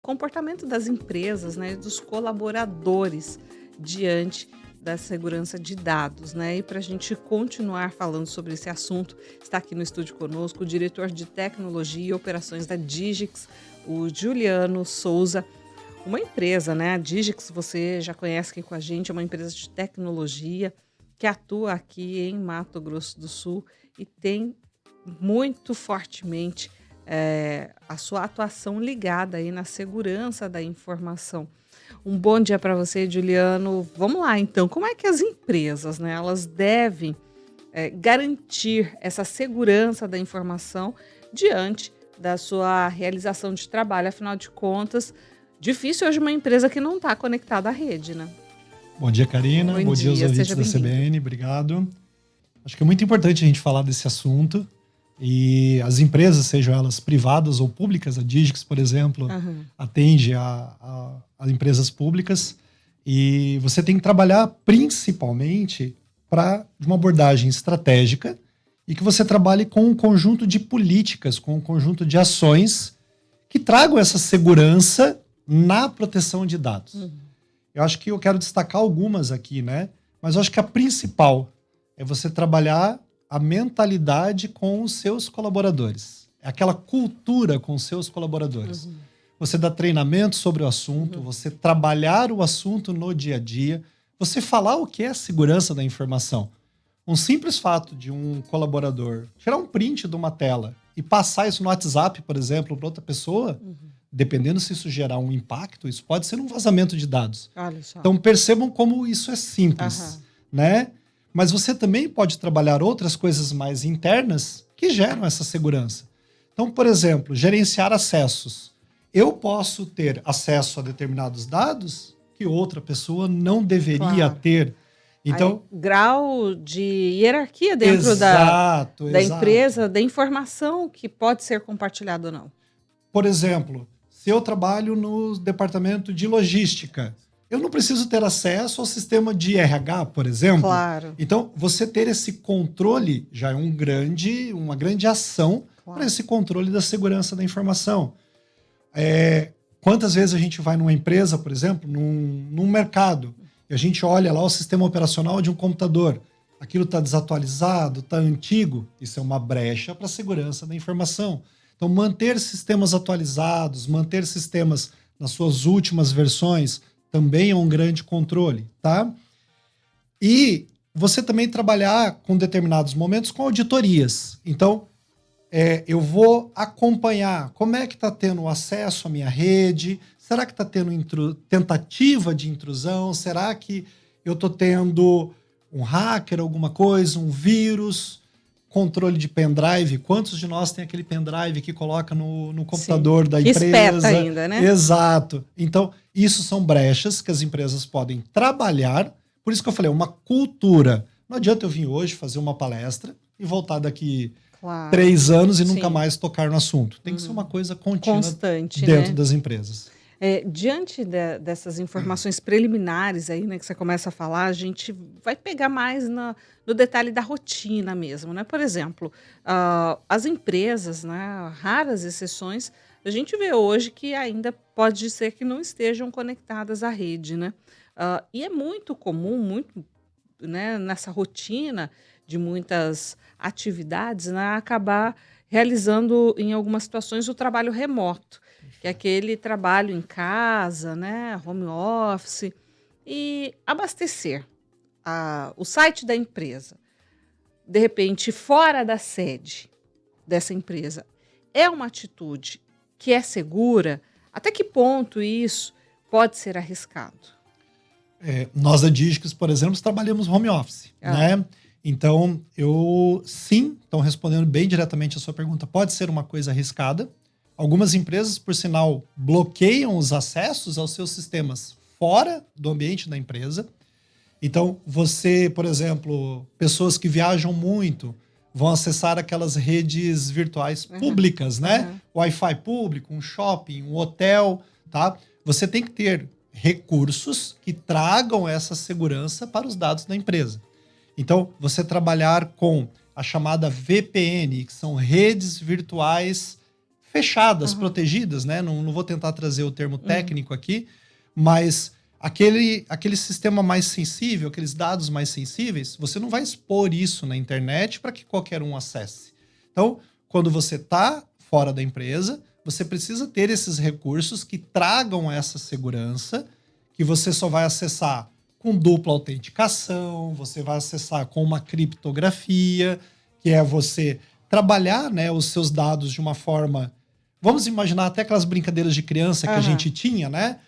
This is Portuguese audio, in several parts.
comportamento das empresas, né, dos colaboradores diante da segurança de dados, né? E para a gente continuar falando sobre esse assunto, está aqui no estúdio conosco o diretor de tecnologia e operações da Digix, o Juliano Souza. Uma empresa, né? A Digix, você já conhece aqui com a gente, é uma empresa de tecnologia que atua aqui em Mato Grosso do Sul e tem muito fortemente a sua atuação ligada aí na segurança da informação. Um bom dia para você, Juliano. Vamos lá, então. Como é que as empresas, né, elas devem garantir essa segurança da informação diante da sua realização de trabalho? Afinal de contas, difícil hoje uma empresa que não está conectada à rede, né? Bom dia, Karina. Bom dia aos ouvintes da CBN. Obrigado. Acho que é muito importante a gente falar desse assunto. E as empresas, sejam elas privadas ou públicas, a Digix, por exemplo, atende a empresas públicas. E você tem que trabalhar principalmente de uma abordagem estratégica e que você trabalhe com um conjunto de políticas, com um conjunto de ações que tragam essa segurança na proteção de dados. Eu acho que eu quero destacar algumas aqui, né? Mas eu acho que a principal é você trabalhar a mentalidade com os seus colaboradores. É aquela cultura com os seus colaboradores. Você dá treinamento sobre o assunto, você trabalhar o assunto no dia a dia, você falar o que é segurança da informação. Um simples fato de um colaborador tirar um print de uma tela e passar isso no WhatsApp, por exemplo, para outra pessoa, dependendo se isso gerar um impacto, isso pode ser um vazamento de dados. Olha só. Então percebam como isso é simples, né? Mas você também pode trabalhar outras coisas mais internas que geram essa segurança. Então, por exemplo, gerenciar acessos. Eu posso ter acesso a determinados dados que outra pessoa não deveria ter. Então, aí, grau de hierarquia dentro da empresa, da informação que pode ser compartilhada ou não. Por exemplo, se eu trabalho no departamento de logística, eu não preciso ter acesso ao sistema de RH, por exemplo. Claro. Então, você ter esse controle já é uma grande ação para esse controle da segurança da informação. Quantas vezes a gente vai numa empresa, por exemplo, num mercado, e a gente olha lá o sistema operacional de um computador. Aquilo está desatualizado, está antigo. Isso é uma brecha para a segurança da informação. Então, manter sistemas atualizados, manter sistemas nas suas últimas versões, também é um grande controle, tá? E você também trabalhar com determinados momentos com auditorias. Então, eu vou acompanhar como é que está tendo acesso à minha rede, será que está tendo tentativa de intrusão, será que eu estou tendo um hacker, alguma coisa, um vírus, controle de pendrive, quantos de nós tem aquele pendrive que coloca no computador da empresa? Espeta ainda, né? Exato. Então, isso são brechas que as empresas podem trabalhar. Por isso que eu falei, uma cultura. Não adianta eu vir hoje fazer uma palestra e voltar daqui 3 anos e nunca mais tocar no assunto. Tem que ser uma coisa contínua, constante, dentro das empresas. Diante dessas informações preliminares aí, né, que você começa a falar, a gente vai pegar mais no detalhe da rotina mesmo, né? Por exemplo, as empresas, né, raras exceções, a gente vê hoje que ainda pode ser que não estejam conectadas à rede, né? E é muito comum, né, nessa rotina de muitas atividades, né, acabar realizando, em algumas situações, o trabalho remoto, que é aquele trabalho em casa, né, home office, e abastecer o site da empresa, de repente, fora da sede dessa empresa, é uma atitude que é segura? Até que ponto isso pode ser arriscado? Nós da Digix, por exemplo, trabalhamos home office, né? Então, respondendo bem diretamente a sua pergunta, pode ser uma coisa arriscada. Algumas empresas, por sinal, bloqueiam os acessos aos seus sistemas fora do ambiente da empresa. Então, você, por exemplo, pessoas que viajam muito, vão acessar aquelas redes virtuais públicas, né? Wi-Fi público, um shopping, um hotel, tá? Você tem que ter recursos que tragam essa segurança para os dados da empresa. Então, você trabalhar com a chamada VPN, que são redes virtuais fechadas, protegidas, né? Não vou tentar trazer o termo técnico aqui, mas aquele sistema mais sensível, aqueles dados mais sensíveis, você não vai expor isso na internet para que qualquer um acesse. Então, quando você está fora da empresa, você precisa ter esses recursos que tragam essa segurança, que você só vai acessar com dupla autenticação, você vai acessar com uma criptografia, que é você trabalhar, né, os seus dados de uma forma... Vamos imaginar até aquelas brincadeiras de criança que a gente tinha, né?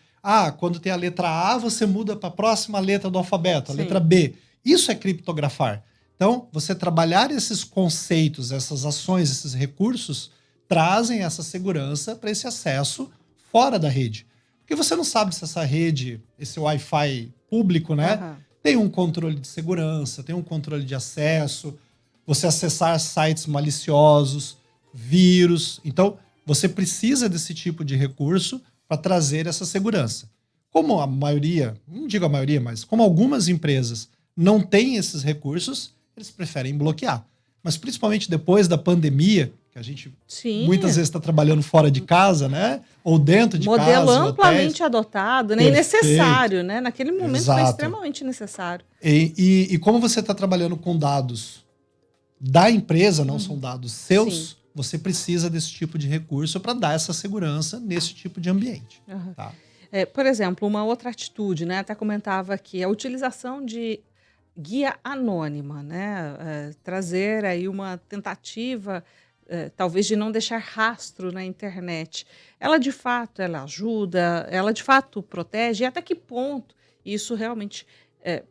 Quando tem a letra A, você muda para a próxima letra do alfabeto, a letra B. Isso é criptografar. Então, você trabalhar esses conceitos, essas ações, esses recursos, trazem essa segurança para esse acesso fora da rede. Porque você não sabe se essa rede, esse Wi-Fi público, né, tem um controle de segurança, tem um controle de acesso, você acessar sites maliciosos, vírus. Então, você precisa desse tipo de recurso para trazer essa segurança. Como a maioria, não digo a maioria, mas como algumas empresas não têm esses recursos, eles preferem bloquear. Mas principalmente depois da pandemia, que a gente muitas vezes está trabalhando fora de casa, né? Ou dentro de casa. Modelo amplamente adotado, né? E necessário, né? Naquele momento foi extremamente necessário. E como você está trabalhando com dados da empresa, não são dados seus, você precisa desse tipo de recurso para dar essa segurança nesse tipo de ambiente. Tá? Por exemplo, uma outra atitude, né? Até comentava aqui, a utilização de guia anônima, né? Trazer aí uma tentativa, talvez, de não deixar rastro na internet. Ela de fato, ela ajuda, ela de fato protege, e até que ponto isso realmente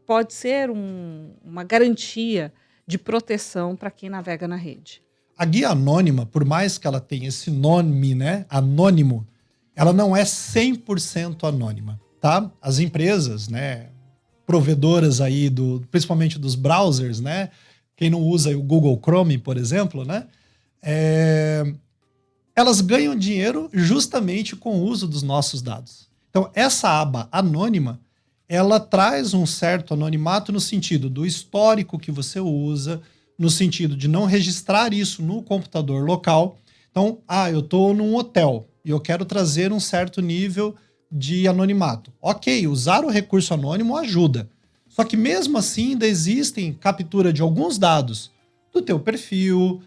pode ser uma garantia de proteção para quem navega na rede? A guia anônima, por mais que ela tenha esse nome, né, anônimo, ela não é 100% anônima, tá? As empresas, né, provedoras aí, principalmente dos browsers, né, quem não usa o Google Chrome, por exemplo, né, elas ganham dinheiro justamente com o uso dos nossos dados. Então, essa aba anônima, ela traz um certo anonimato no sentido do histórico que você usa, no sentido de não registrar isso no computador local. Então, eu estou num hotel e eu quero trazer um certo nível de anonimato. Ok, usar o recurso anônimo ajuda. Só que mesmo assim ainda existem captura de alguns dados do teu perfil,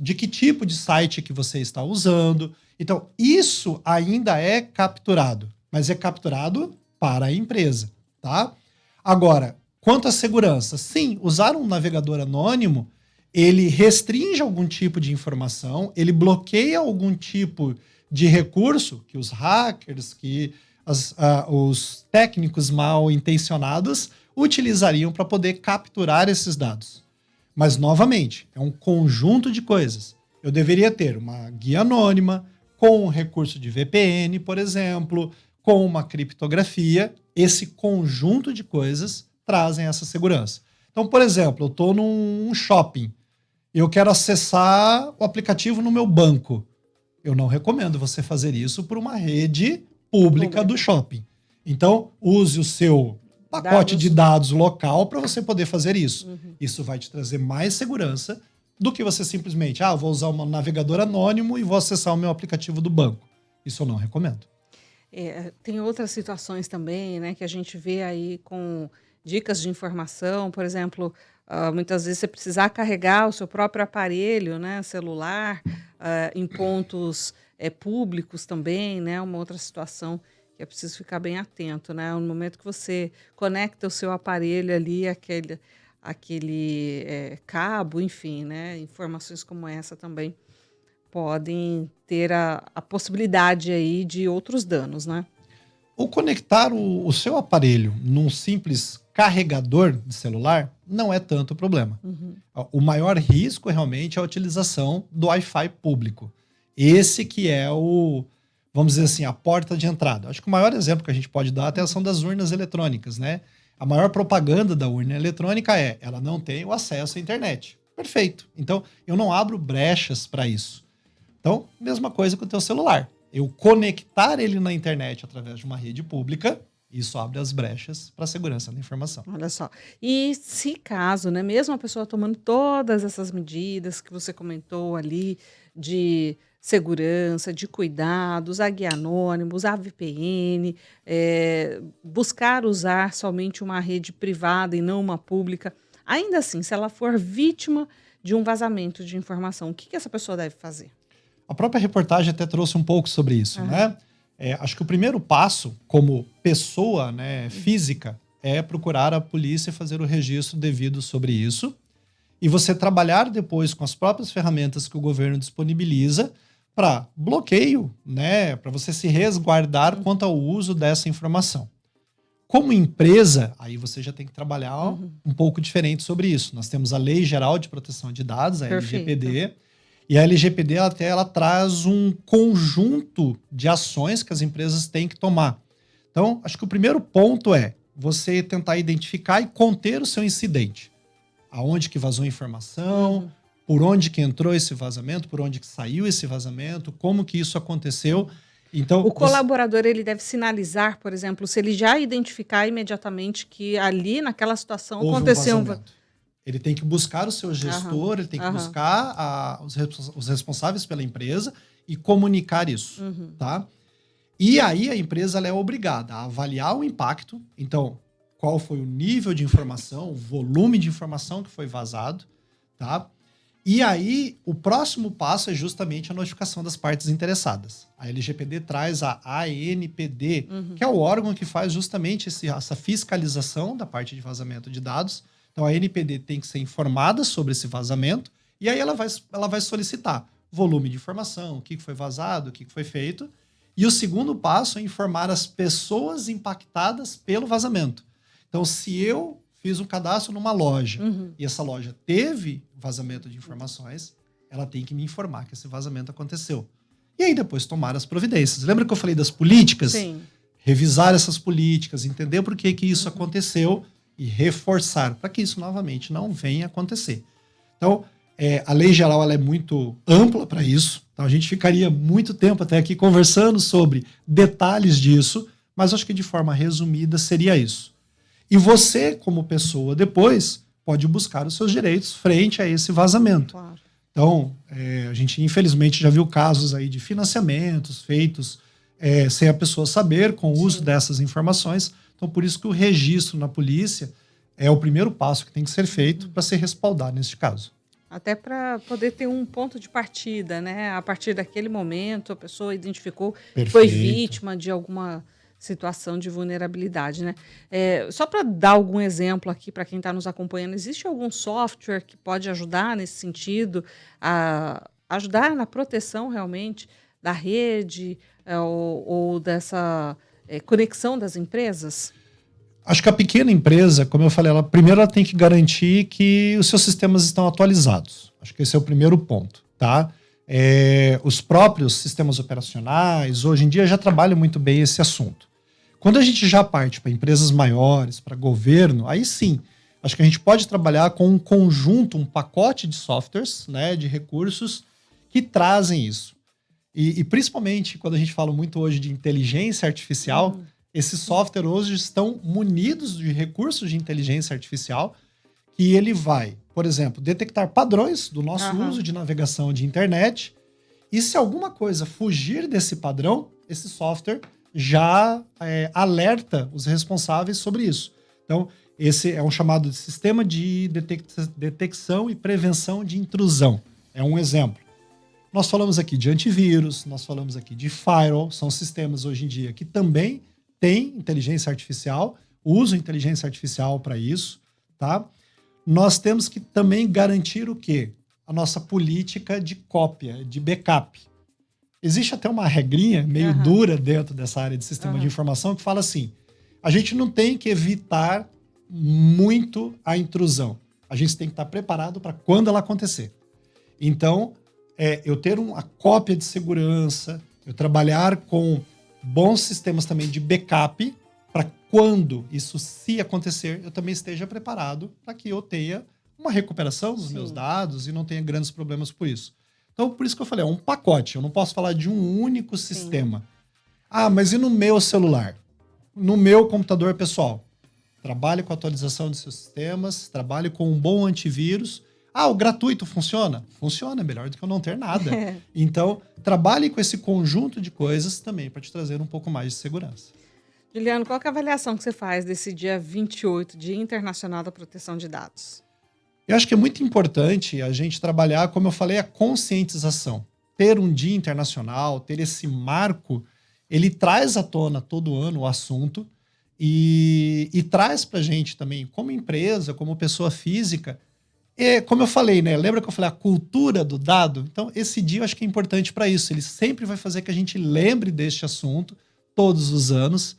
de que tipo de site que você está usando. Então, isso ainda é capturado, mas é capturado para a empresa, tá? Agora, quanto à segurança, sim, usar um navegador anônimo, ele restringe algum tipo de informação, ele bloqueia algum tipo de recurso que os hackers, que os técnicos mal intencionados utilizariam para poder capturar esses dados. Mas, novamente, é um conjunto de coisas. Eu deveria ter uma guia anônima, com um recurso de VPN, por exemplo, com uma criptografia. Esse conjunto de coisas trazem essa segurança. Então, por exemplo, eu estou num shopping e eu quero acessar o aplicativo no meu banco. Eu não recomendo você fazer isso por uma rede pública do shopping. Então, use o seu pacote de dados local para você poder fazer isso. Isso vai te trazer mais segurança do que você simplesmente, vou usar um navegador anônimo e vou acessar o meu aplicativo do banco. Isso eu não recomendo. Tem outras situações também, né, que a gente vê aí com dicas de informação, por exemplo, muitas vezes você precisar carregar o seu próprio aparelho, né, celular, em pontos públicos também, né, uma outra situação que é preciso ficar bem atento, né, no momento que você conecta o seu aparelho ali, aquele cabo, enfim, né, informações como essa também podem ter a possibilidade aí de outros danos, né? O conectar o seu aparelho num simples carregador de celular não é tanto problema. O maior risco realmente é a utilização do Wi-Fi público. Esse que é vamos dizer assim, a porta de entrada. Acho que o maior exemplo que a gente pode dar até são das urnas eletrônicas, né? A maior propaganda da urna eletrônica ela não tem o acesso à internet. Perfeito. Então, eu não abro brechas para isso. Então, mesma coisa com o teu celular. Eu conectar ele na internet através de uma rede pública, isso abre as brechas para a segurança da informação. Olha só. E se caso, né, mesmo a pessoa tomando todas essas medidas que você comentou ali, de segurança, de cuidados, a guia anônimos, a VPN, buscar usar somente uma rede privada e não uma pública. Ainda assim, se ela for vítima de um vazamento de informação, o que essa pessoa deve fazer? A própria reportagem até trouxe um pouco sobre isso, né? Acho que o primeiro passo, como pessoa, né, física, é procurar a polícia e fazer o registro devido sobre isso. E você trabalhar depois com as próprias ferramentas que o governo disponibiliza para bloqueio, né, para você se resguardar quanto ao uso dessa informação. Como empresa, aí você já tem que trabalhar um pouco diferente sobre isso. Nós temos a Lei Geral de Proteção de Dados, a LGPD, e a LGPD ela traz um conjunto de ações que as empresas têm que tomar. Então, acho que o primeiro ponto é você tentar identificar e conter o seu incidente. Aonde que vazou a informação, por onde que entrou esse vazamento, por onde que saiu esse vazamento, como que isso aconteceu. Então, o colaborador ele deve sinalizar, por exemplo, se ele já identificar imediatamente que ali naquela situação aconteceu Ele tem que buscar o seu gestor, ele tem que buscar os responsáveis pela empresa e comunicar isso, tá? E aí a empresa ela é obrigada a avaliar o impacto. Então, qual foi o nível de informação, o volume de informação que foi vazado, tá? E aí, o próximo passo é justamente a notificação das partes interessadas. A LGPD traz a ANPD, que é o órgão que faz justamente essa fiscalização da parte de vazamento de dados. Então, a ANPD tem que ser informada sobre esse vazamento e aí ela vai solicitar volume de informação, o que foi vazado, o que foi feito. E o segundo passo é informar as pessoas impactadas pelo vazamento. Então, se eu fiz um cadastro numa loja e essa loja teve vazamento de informações, ela tem que me informar que esse vazamento aconteceu. E aí depois tomar as providências. Lembra que eu falei das políticas? Sim. Revisar essas políticas, entender por que isso aconteceu e reforçar para que isso novamente não venha acontecer. Então, a lei geral ela é muito ampla para isso. Então, a gente ficaria muito tempo até aqui conversando sobre detalhes disso, mas acho que de forma resumida seria isso. E você, como pessoa, depois pode buscar os seus direitos frente a esse vazamento. Claro. Então, a gente infelizmente já viu casos aí de financiamentos feitos sem a pessoa saber, com o uso dessas informações. Então, por isso que o registro na polícia é o primeiro passo que tem que ser feito para ser respaldado neste caso. Até para poder ter um ponto de partida, né? A partir daquele momento, a pessoa identificou que foi vítima de alguma situação de vulnerabilidade, né? Só para dar algum exemplo aqui para quem está nos acompanhando, existe algum software que pode ajudar nesse sentido, a ajudar na proteção realmente da rede ou dessa conexão das empresas? Acho que a pequena empresa, como eu falei, primeiro ela tem que garantir que os seus sistemas estão atualizados. Acho que esse é o primeiro ponto, tá? Os próprios sistemas operacionais, hoje em dia, já trabalham muito bem esse assunto. Quando a gente já parte para empresas maiores, para governo, aí sim, acho que a gente pode trabalhar com um conjunto, um pacote de softwares, né, de recursos que trazem isso. E principalmente quando a gente fala muito hoje de inteligência artificial, esses softwares hoje estão munidos de recursos de inteligência artificial que ele vai, por exemplo, detectar padrões do nosso uso de navegação de internet e se alguma coisa fugir desse padrão, esse software já alerta os responsáveis sobre isso. Então, esse é um chamado de sistema de detecção e prevenção de intrusão. É um exemplo. Nós falamos aqui de antivírus, nós falamos aqui de firewall, são sistemas hoje em dia que também têm inteligência artificial, usam inteligência artificial para isso, tá? Nós temos que também garantir o quê? A nossa política de cópia, de backup. Existe até uma regrinha meio dura dentro dessa área de sistema de informação que fala assim, a gente não tem que evitar muito a intrusão. A gente tem que estar preparado para quando ela acontecer. Então, eu ter uma cópia de segurança, eu trabalhar com bons sistemas também de backup para quando isso se acontecer, eu também esteja preparado para que eu tenha uma recuperação dos meus dados e não tenha grandes problemas por isso. Então, por isso que eu falei, é um pacote. Eu não posso falar de um único sistema. Ah, mas e no meu celular? No meu computador pessoal? Trabalhe com a atualização dos seus sistemas, trabalhe com um bom antivírus. O gratuito funciona? Funciona, melhor do que eu não ter nada. Então, trabalhe com esse conjunto de coisas também para te trazer um pouco mais de segurança. Juliano, qual que é a avaliação que você faz desse dia 28, Dia Internacional da Proteção de Dados? Eu acho que é muito importante a gente trabalhar, como eu falei, a conscientização. Ter um dia internacional, ter esse marco, ele traz à tona todo ano o assunto e traz para a gente também, como empresa, como pessoa física, como eu falei, né? Lembra que eu falei a cultura do dado? Então, esse dia eu acho que é importante para isso. Ele sempre vai fazer que a gente lembre deste assunto todos os anos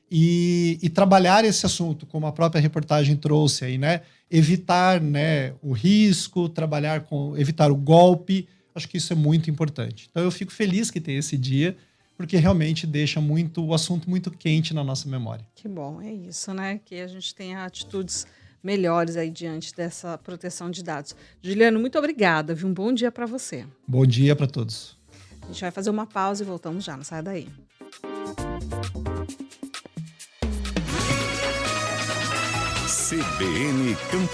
e trabalhar esse assunto, como a própria reportagem trouxe aí, né? Evitar, né, o risco, evitar o golpe. Acho que isso é muito importante. Então, eu fico feliz que tem esse dia, porque realmente deixa o assunto muito quente na nossa memória. Que bom, é isso, né? Que a gente tenha atitudes melhores aí diante dessa proteção de dados. Juliano, muito obrigada, viu? Um bom dia para você. Bom dia para todos. A gente vai fazer uma pausa e voltamos já, não sai daí. CBN Campo